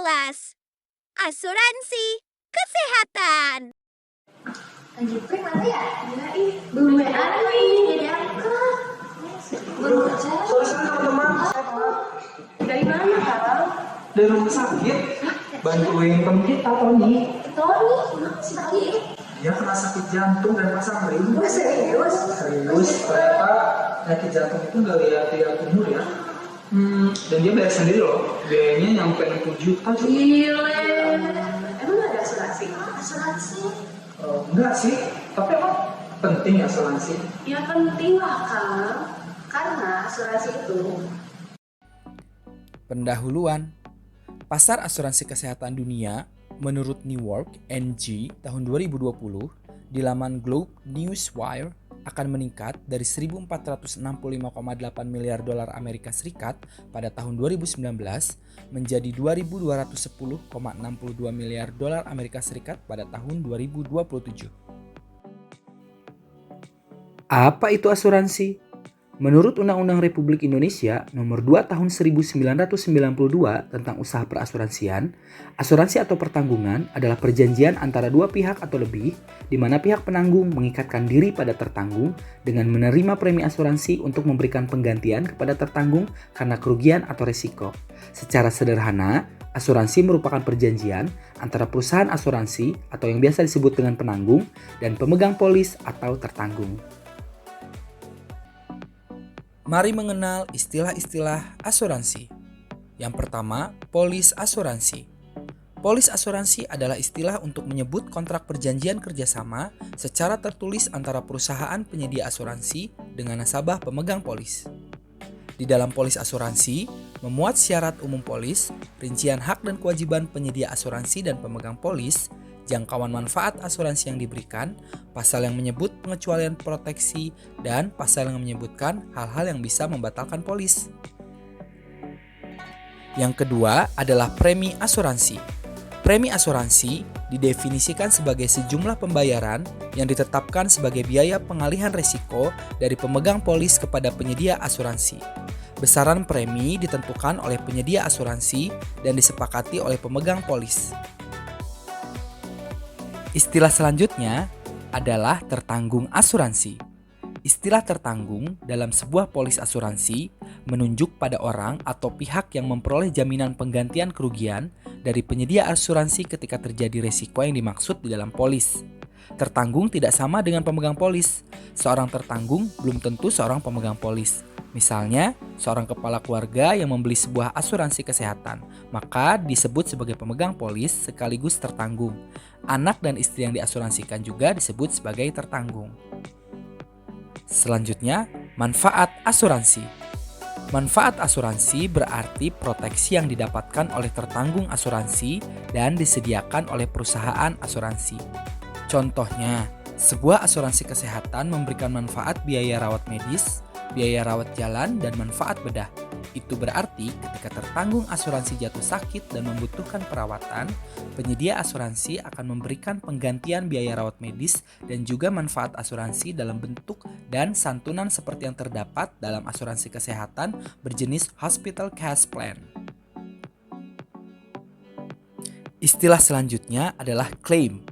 kelas. Asuransi kesehatan. Lagi prank mana ya? Iya belum WA ini gak diangkat. Baru aja. Soalnya teman-teman, saya Pak. Dari mana Kak? Dari rumah sakit. Bantuin temen kita, Tony. Tony, sakit. Dia kena sakit jantung dan pasang ring. Wah serius? Serius, ternyata penyakit jantung itu nggak lihat umur ya. Dan dia bayar sendiri loh. Biayanya nyampe 60 juta. Gile. Emang ada asuransi? Asuransi? Enggak sih, tapi emang penting ya asuransi. Ya penting lah Kak. Karena asuransi itu. Pendahuluan. Pasar asuransi kesehatan dunia menurut New York NG tahun 2020 di laman Globe Newswire akan meningkat dari 1.465,8 miliar dolar Amerika Serikat pada tahun 2019 menjadi 2.210,62 miliar dolar Amerika Serikat pada tahun 2027. Apa itu asuransi? Menurut Undang-Undang Republik Indonesia Nomor 2 Tahun 1992 tentang usaha perasuransian, asuransi atau pertanggungan adalah perjanjian antara dua pihak atau lebih, di mana pihak penanggung mengikatkan diri pada tertanggung dengan menerima premi asuransi untuk memberikan penggantian kepada tertanggung karena kerugian atau risiko. Secara sederhana, asuransi merupakan perjanjian antara perusahaan asuransi atau yang biasa disebut dengan penanggung dan pemegang polis atau tertanggung. Mari mengenal istilah-istilah asuransi. Yang pertama, polis asuransi. Polis asuransi adalah istilah untuk menyebut kontrak perjanjian kerjasama secara tertulis antara perusahaan penyedia asuransi dengan nasabah pemegang polis. Di dalam polis asuransi, memuat syarat umum polis, rincian hak dan kewajiban penyedia asuransi dan pemegang polis, jangkauan manfaat asuransi yang diberikan, pasal yang menyebut pengecualian proteksi, dan pasal yang menyebutkan hal-hal yang bisa membatalkan polis. Yang kedua adalah premi asuransi. Premi asuransi didefinisikan sebagai sejumlah pembayaran yang ditetapkan sebagai biaya pengalihan risiko dari pemegang polis kepada penyedia asuransi. Besaran premi ditentukan oleh penyedia asuransi dan disepakati oleh pemegang polis. Istilah selanjutnya adalah tertanggung asuransi. Istilah tertanggung dalam sebuah polis asuransi menunjuk pada orang atau pihak yang memperoleh jaminan penggantian kerugian dari penyedia asuransi ketika terjadi risiko yang dimaksud di dalam polis. Tertanggung tidak sama dengan pemegang polis. Seorang tertanggung belum tentu seorang pemegang polis. Misalnya, seorang kepala keluarga yang membeli sebuah asuransi kesehatan, maka disebut sebagai pemegang polis sekaligus tertanggung. Anak dan istri yang diasuransikan juga disebut sebagai tertanggung. Selanjutnya, manfaat asuransi. Manfaat asuransi berarti proteksi yang didapatkan oleh tertanggung asuransi dan disediakan oleh perusahaan asuransi. Contohnya, sebuah asuransi kesehatan memberikan manfaat biaya rawat medis, biaya rawat jalan, dan manfaat bedah. Itu berarti ketika tertanggung asuransi jatuh sakit dan membutuhkan perawatan, penyedia asuransi akan memberikan penggantian biaya rawat medis dan juga manfaat asuransi dalam bentuk dan santunan seperti yang terdapat dalam asuransi kesehatan berjenis Hospital Cash Plan. Istilah selanjutnya adalah klaim.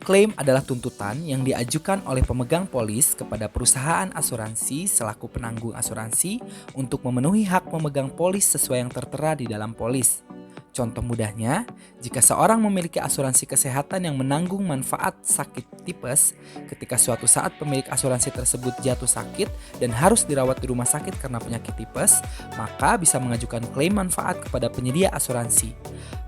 Klaim adalah tuntutan yang diajukan oleh pemegang polis kepada perusahaan asuransi selaku penanggung asuransi untuk memenuhi hak pemegang polis sesuai yang tertera di dalam polis. Contoh mudahnya, jika seorang memiliki asuransi kesehatan yang menanggung manfaat sakit tipes, ketika suatu saat pemilik asuransi tersebut jatuh sakit dan harus dirawat di rumah sakit karena penyakit tipes, maka bisa mengajukan klaim manfaat kepada penyedia asuransi.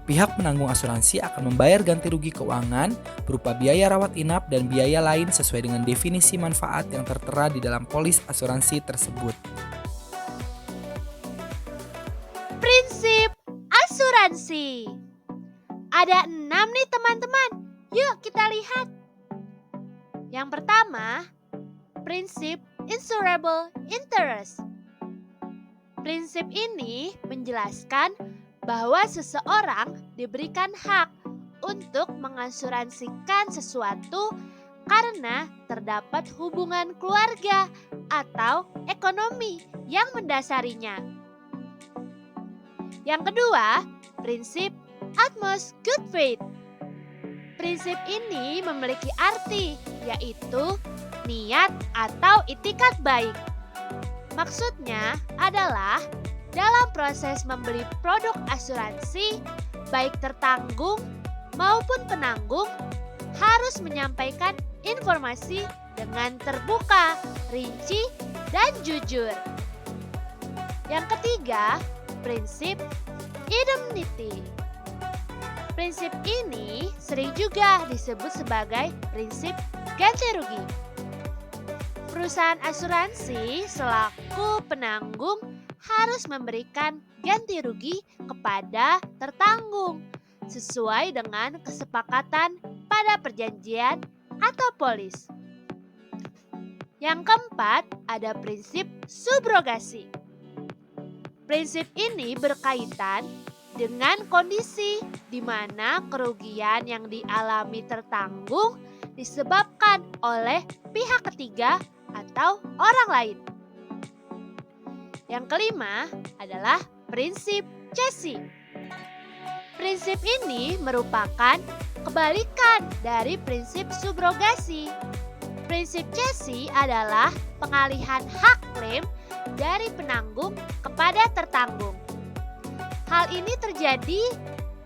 Pihak penanggung asuransi akan membayar ganti rugi keuangan berupa biaya rawat inap dan biaya lain sesuai dengan definisi manfaat yang tertera di dalam polis asuransi tersebut. Prinsip asuransi. Ada 6 nih teman-teman. Yuk kita lihat. Yang pertama, prinsip insurable interest. Prinsip ini menjelaskan bahwa seseorang diberikan hak untuk mengasuransikan sesuatu karena terdapat hubungan keluarga atau ekonomi yang mendasarinya. Yang kedua, prinsip utmost good faith. Prinsip ini memiliki arti, yaitu niat atau itikat baik. Maksudnya adalah dalam proses membeli produk asuransi, baik tertanggung maupun penanggung, harus menyampaikan informasi dengan terbuka, rinci, dan jujur. Yang ketiga, prinsip indemnity. Prinsip ini sering juga disebut sebagai prinsip ganti rugi. Perusahaan asuransi selaku penanggung harus memberikan ganti rugi kepada tertanggung sesuai dengan kesepakatan pada perjanjian atau polis. Yang keempat, ada prinsip subrogasi. Prinsip ini berkaitan dengan kondisi di mana kerugian yang dialami tertanggung disebabkan oleh pihak ketiga atau orang lain. Yang kelima adalah prinsip chassis. Prinsip ini merupakan kebalikan dari prinsip subrogasi. Prinsip chassis adalah pengalihan hak klaim dari penanggung kepada tertanggung. Hal ini terjadi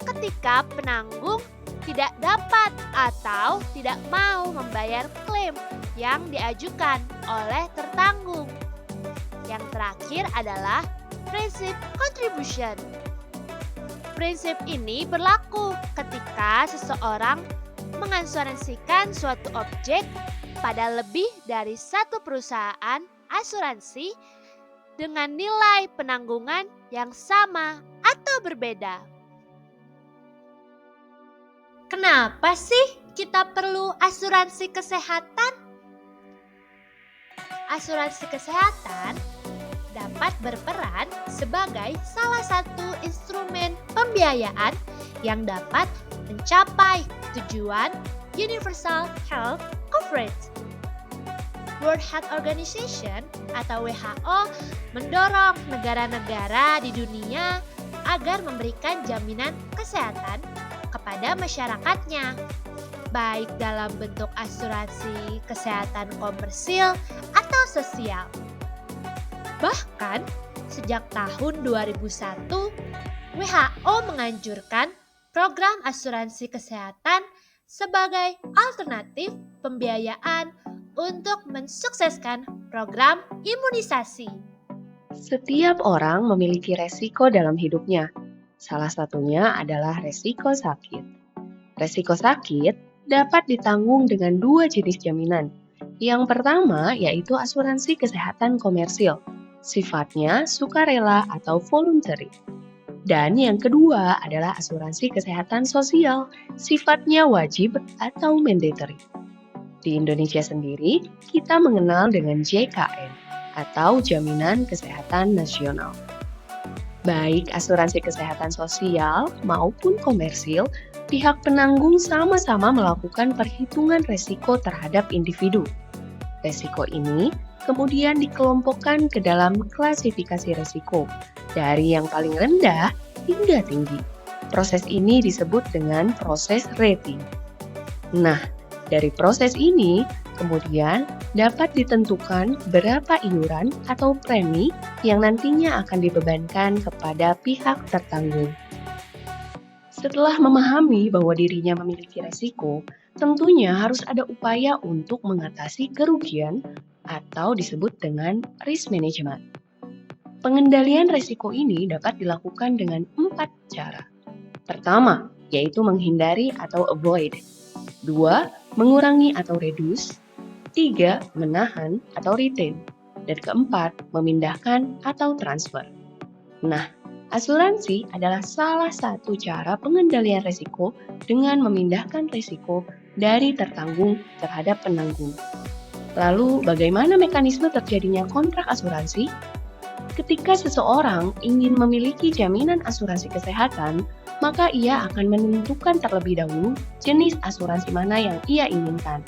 ketika penanggung tidak dapat atau tidak mau membayar klaim yang diajukan oleh tertanggung. Yang terakhir adalah prinsip contribution. Prinsip ini berlaku ketika seseorang mengasuransikan suatu objek pada lebih dari satu perusahaan asuransi dengan nilai penanggungan yang sama atau berbeda. Kenapa sih kita perlu asuransi kesehatan? Asuransi kesehatan dapat berperan sebagai salah satu instrumen pembiayaan yang dapat mencapai tujuan Universal Health Coverage. World Health Organization atau WHO mendorong negara-negara di dunia agar memberikan jaminan kesehatan kepada masyarakatnya, baik dalam bentuk asuransi kesehatan komersil atau sosial. Bahkan, sejak tahun 2001, WHO menganjurkan program asuransi kesehatan sebagai alternatif pembiayaan untuk mensukseskan program imunisasi. Setiap orang memiliki resiko dalam hidupnya. Salah satunya adalah resiko sakit. Resiko sakit dapat ditanggung dengan dua jenis jaminan. Yang pertama yaitu asuransi kesehatan komersil, sifatnya sukarela atau voluntary. Dan yang kedua adalah asuransi kesehatan sosial, sifatnya wajib atau mandatory. Di Indonesia sendiri, kita mengenal dengan JKN atau Jaminan Kesehatan Nasional. Baik asuransi kesehatan sosial maupun komersil, pihak penanggung sama-sama melakukan perhitungan resiko terhadap individu. Resiko ini kemudian dikelompokkan ke dalam klasifikasi resiko, dari yang paling rendah hingga tinggi. Proses ini disebut dengan proses rating. Nah, dari proses ini, kemudian dapat ditentukan berapa iuran atau premi yang nantinya akan dibebankan kepada pihak tertanggung. Setelah memahami bahwa dirinya memiliki resiko, tentunya harus ada upaya untuk mengatasi kerugian atau disebut dengan risk management. Pengendalian resiko ini dapat dilakukan dengan 4 cara. Pertama, yaitu menghindari atau avoid. 2, mengurangi atau reduce. 3, menahan atau retain. Dan keempat, memindahkan atau transfer. Nah, asuransi adalah salah satu cara pengendalian risiko dengan memindahkan risiko dari tertanggung terhadap penanggung. Lalu, bagaimana mekanisme terjadinya kontrak asuransi? Ketika seseorang ingin memiliki jaminan asuransi kesehatan, maka ia akan menentukan terlebih dahulu jenis asuransi mana yang ia inginkan.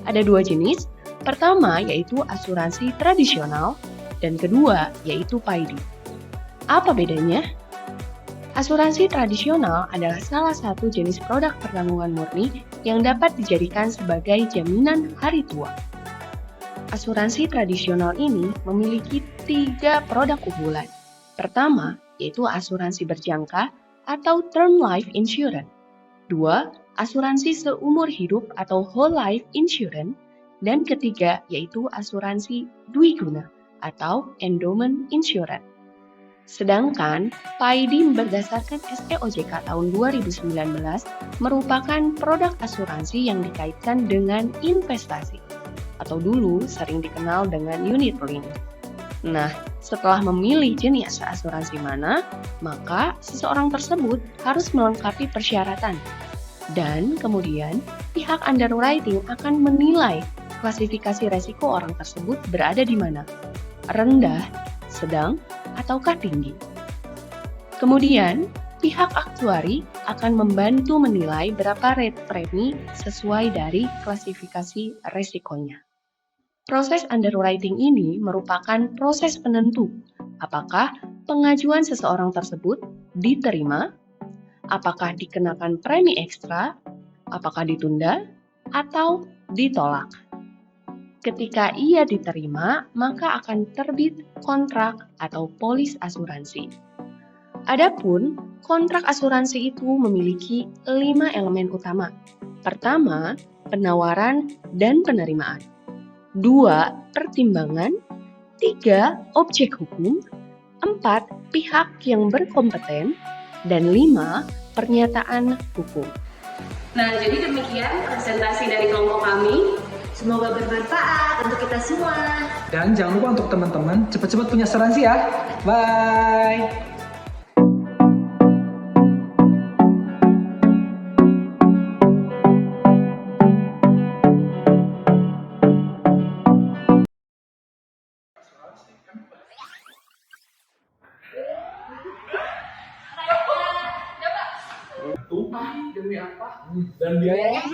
Ada 2 jenis, pertama yaitu asuransi tradisional, dan kedua yaitu PAID. Apa bedanya? Asuransi tradisional adalah salah satu jenis produk pertanggungan murni yang dapat dijadikan sebagai jaminan hari tua. Asuransi tradisional ini memiliki 3 produk unggulan. Pertama, yaitu asuransi berjangka atau term life insurance. 2, asuransi seumur hidup atau whole life insurance. Dan ketiga, yaitu asuransi dwiguna atau endowment insurance. Sedangkan PAID berdasarkan SPOJK tahun 2019 merupakan produk asuransi yang dikaitkan dengan investasi atau dulu sering dikenal dengan unit link. Nah, setelah memilih jenis asuransi mana, maka seseorang tersebut harus melengkapi persyaratan. Dan kemudian pihak underwriting akan menilai klasifikasi resiko orang tersebut berada di mana, rendah, sedang, ataukah tinggi. Kemudian, pihak aktuari akan membantu menilai berapa rate premi sesuai dari klasifikasi resikonya. Proses underwriting ini merupakan proses penentu apakah pengajuan seseorang tersebut diterima, apakah dikenakan premi ekstra, apakah ditunda, atau ditolak. Ketika ia diterima, maka akan terbit kontrak atau polis asuransi. Adapun kontrak asuransi itu memiliki 5 elemen utama. Pertama, penawaran dan penerimaan. 2, pertimbangan. 3, objek hukum. 4, pihak yang berkompeten. Dan 5, pernyataan hukum. Nah, jadi demikian presentasi dari kelompok kami. Semoga bermanfaat untuk kita semua. Dan jangan lupa untuk teman-teman cepat-cepat punya asuransi ya. Bye. Tumpah demi apa? Dan biayanya